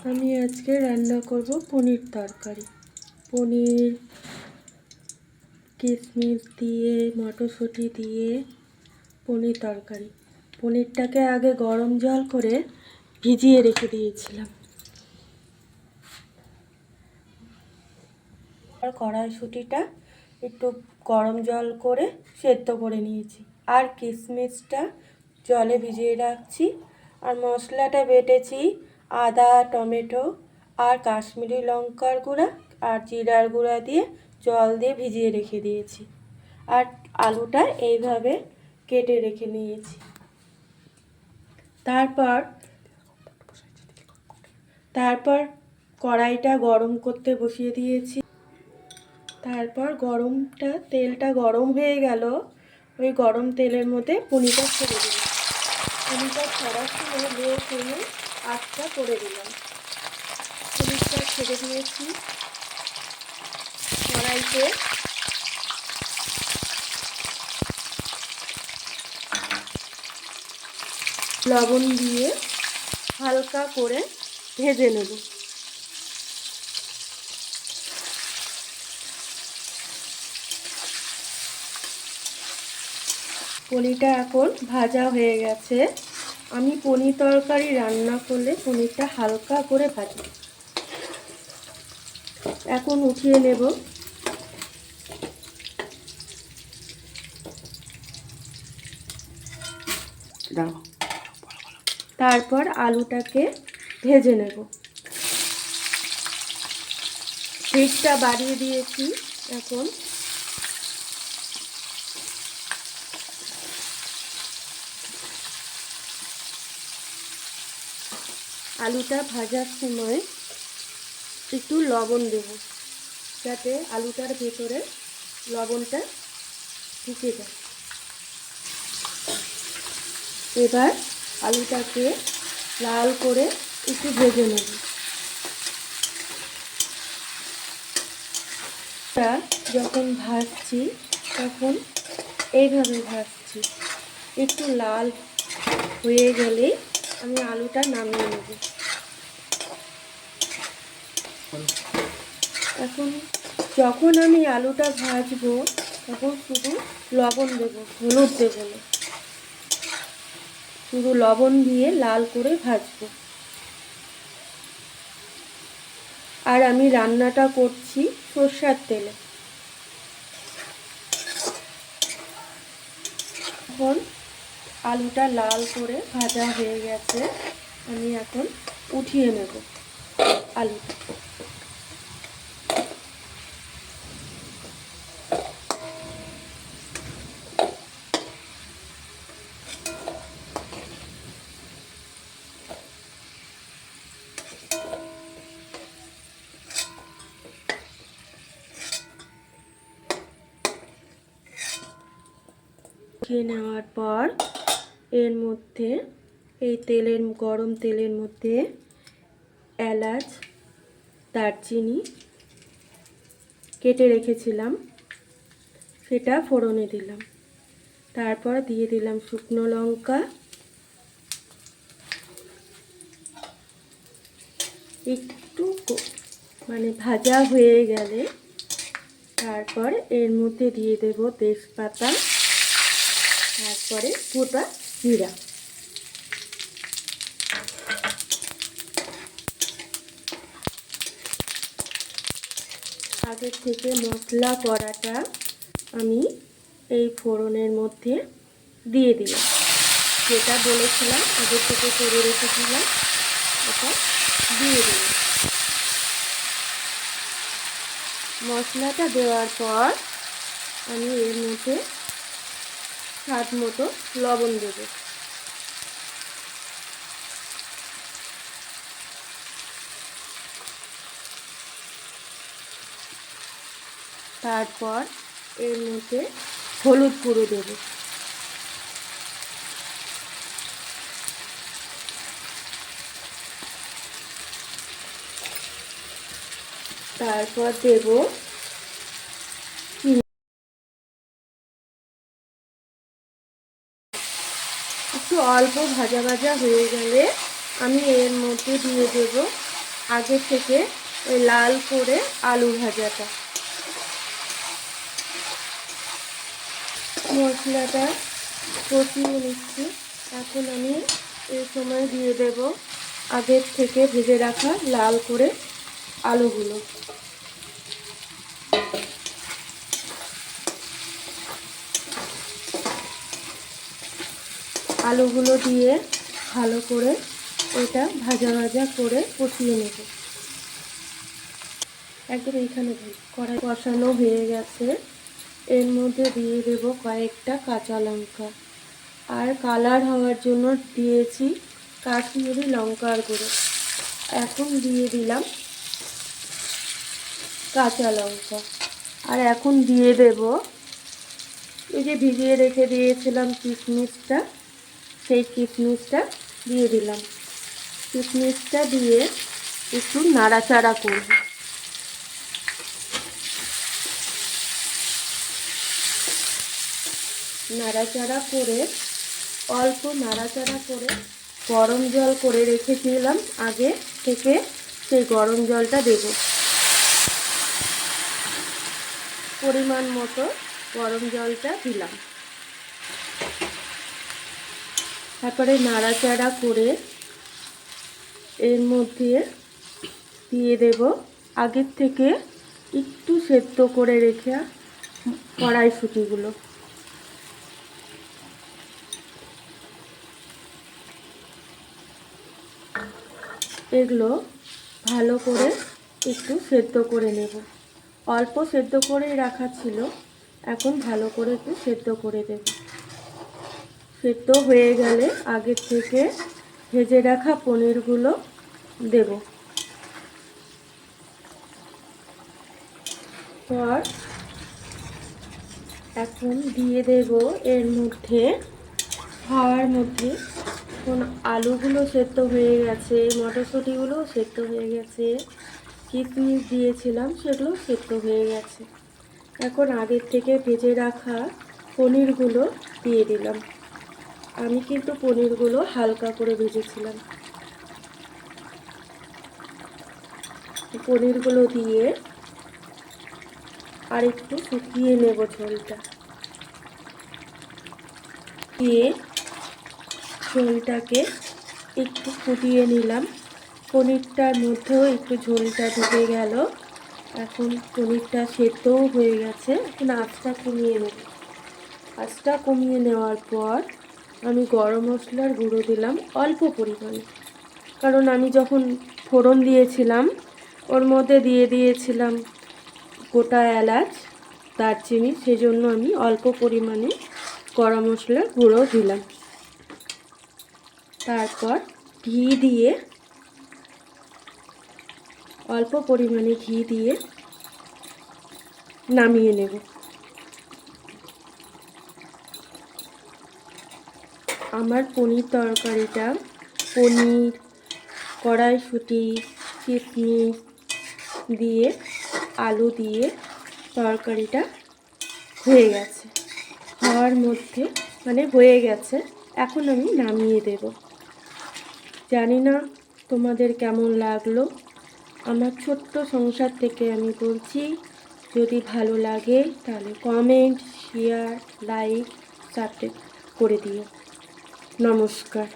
আমি আজকে রান্না করব পনির তরকারি। পনির, কিশমিশ দিয়ে, মটরশুঁটি দিয়ে পনির তরকারি। পনিরটাকে আগে গরম জল করে ভিজিয়ে রেখে দিয়েছিলাম। আর কড়াইশুঁটিটা একটু গরম জল করে সেদ্ধ করে নিয়েছি। আর কিশমিশটা জলে ভিজিয়ে রাখছি। আর মশলাটা বেটেছি আদা, টমেটো আর কাশ্মীরি লঙ্কার গুঁড়া আর জিরার গুঁড়া দিয়ে জল দিয়ে ভিজিয়ে রেখে দিয়েছি। আর আলুটা এইভাবে কেটে রেখে নিয়েছি। তারপর কড়াইটা গরম করতে বসিয়ে দিয়েছি। তারপর তেলটা গরম হয়ে গেল। ওই গরম তেলের মধ্যে পনিরটা ছেড়ে দিলাম। পনিরটা ছাড়ার সময় লো ফ্লেমে আঁচটা করে দিলাম। পনিরটা ছেড়ে দিয়েছি কড়াইতে। লবণ দিয়ে হালকা করে ভেজে নেব। পনিরটা এখন ভাজা হয়ে গেছে। আমি পনির তরকারি রান্না করলে পনিরটা হালকা করে ভাজি। এখন উঠিয়ে নেব। তারপর আলুটাকে ভেজে নেব। ফ্লেমটা বাড়িয়ে দিয়েছি। এখন আলুটা ভাজার সময় একটু লবণ দেব, যাতে আলুটার ভেতরে লবণটা ঢুকে যায়। এবার আলুটাকে লাল করে একটু ভেজে নেব। যখন ভাজছি তখন এইভাবে ভাজছি। একটু লাল হয়ে গেলেই আমি আলুটা নামিয়ে নেব। এখন যখন আমি আলুটা ভাজবো তখন শুধু লবণ দেব, হলুদ দেব না। শুধু লবণ দিয়ে লাল করে ভাজবো। আর আমি রান্নাটা করছি সরষের তেলে। এখন আলুটা লাল করে ভাজা হয়ে গেছে। আমি এখন উঠিয়ে নেব আলুটা। উঠিয়ে নেওয়ার পর এর মধ্যে গরম তেলের মধ্যে এলাচ, দারচিনি কেটে রেখেছিলাম, সেটা ফোড়নে দিলাম। তারপর দিয়ে দিলাম শুকনো লঙ্কা। একটু ভাজা হয়ে গেলে তারপর এর মধ্যে দিয়ে দেব তেজপাতা, তারপরে গোটা জিরা। আগে থেকে মশলা করাটা আমি এই ফোড়নের মধ্যে দিয়ে দিলাম। যেটা বলেছিলাম আগে থেকে করে রেখেছিলাম, ওটা দিয়ে দিলাম। মশলাটা দেওয়ার পর আমি এর মধ্যে স্বাদ মতো লবণ দেব। তারপর এর মধ্যে হলুদ গুঁড়ো দেব। তারপর দেব একটু অল্প ভাজা ভাজা হয়ে গেলে আমি এর মধ্যে দিয়ে দেব আগে থেকে ওই লাল করে আলু ভাজাটা। মশলাটা কষিয়ে নিচ্ছি। এখন আমি এই সময় দিয়ে দেব আগের থেকে ভেজে রাখা লাল করে আলুগুলো। আলুগুলো দিয়ে ভালো করে এটা ভাজা ভাজা করে কষিয়ে নেব। একদম এইখানে কড়াই কষানো হয়ে গেছে। এর মধ্যে দিয়ে দেব কয়েকটা কাঁচা লঙ্কা, আর কালার হওয়ার জন্য দিয়েছি কাশ্মীরি লঙ্কার গুঁড়ো। এখন দিয়ে দিলাম কাঁচা লঙ্কা, আর এখন দিয়ে দেব এই যে ভিজিয়ে রেখে দিয়েছিলাম কিশমিশটা, সেই কিশমিশটা দিয়ে দিলাম। কিশমিশটা দিয়ে একটু নাড়াচাড়া করব। নাড়াচাড়া করে অল্প নাড়াচাড়া করে গরম জল করে রেখেছিলাম আগে থেকে, সেই গরম জলটা দেব। পরিমাণ মতো গরম জলটা দিলাম। তারপরে নাড়াচাড়া করে এর মধ্যে দিয়ে দেব আগের থেকে একটু সেদ্ধ করে রেখে কড়াইশুঁটিগুলো। এগুলো ভালো করে একটু সেদ্ধ করে নেব। অল্প সেদ্ধ করেই রাখা ছিল, এখন ভালো করে একটু সেদ্ধ করে দেব। সেদ্ধ হয়ে গেলে আগের থেকে ভেজে রাখা পনিরগুলো দেব। পর এখন দিয়ে দেব এর মধ্যে, হাওয়ার মধ্যে এখন আলুগুলো সেদ্ধ হয়ে গেছে, মটরশুঁটিগুলো সেদ্ধ হয়ে গেছে, কিশমিশ দিয়েছিলাম সেগুলো সেদ্ধ হয়ে গেছে। এখন আগের থেকে ভেজে রাখা পনিরগুলো দিয়ে দিলাম। আমি কিন্তু পনিরগুলো হালকা করে ভেজেছিলাম। পনিরগুলো দিয়ে আর একটু শুকিয়ে নেব ঝোলটা। দিয়ে ঝোলটাকে একটু ফুটিয়ে নিলাম। পনিরটার মধ্যেও একটু ঝোলটা ঢুকে গেল। এখন পনিরটা সেদ্ধও হয়ে গেছে। এখন আঁচটা কমিয়ে নেব। আঁচটা কমিয়ে নেওয়ার পর আমি গরম মশলার গুঁড়ো দিলাম অল্প পরিমাণে, কারণ আমি যখন ফোড়ন দিয়েছিলাম ওর মধ্যে দিয়ে দিয়েছিলাম গোটা এলাচ, দারচিনি, সেজন্য আমি অল্প পরিমাণে গরম মশলার গুঁড়ো দিলাম। তারপর ঘি দিয়ে, অল্প পরিমাণে ঘি দিয়ে নামিয়ে নেব। আমার পনির তরকারিটা, পনির, কড়াইশুঁটি, কিশমিশ দিয়ে আলু দিয়ে তরকারিটা হয়ে গেছে। হওয়ার মধ্যে মানে হয়ে গেছে, এখন আমি নামিয়ে দেব। জানি না তোমাদের কেমন লাগলো। আমার ছোট্ট সংসার থেকে আমি বলছি, যদি ভালো লাগে তাহলে কমেন্ট, শেয়ার, লাইক, সাবস্ক্রাইব করে দিও। নমস্কার।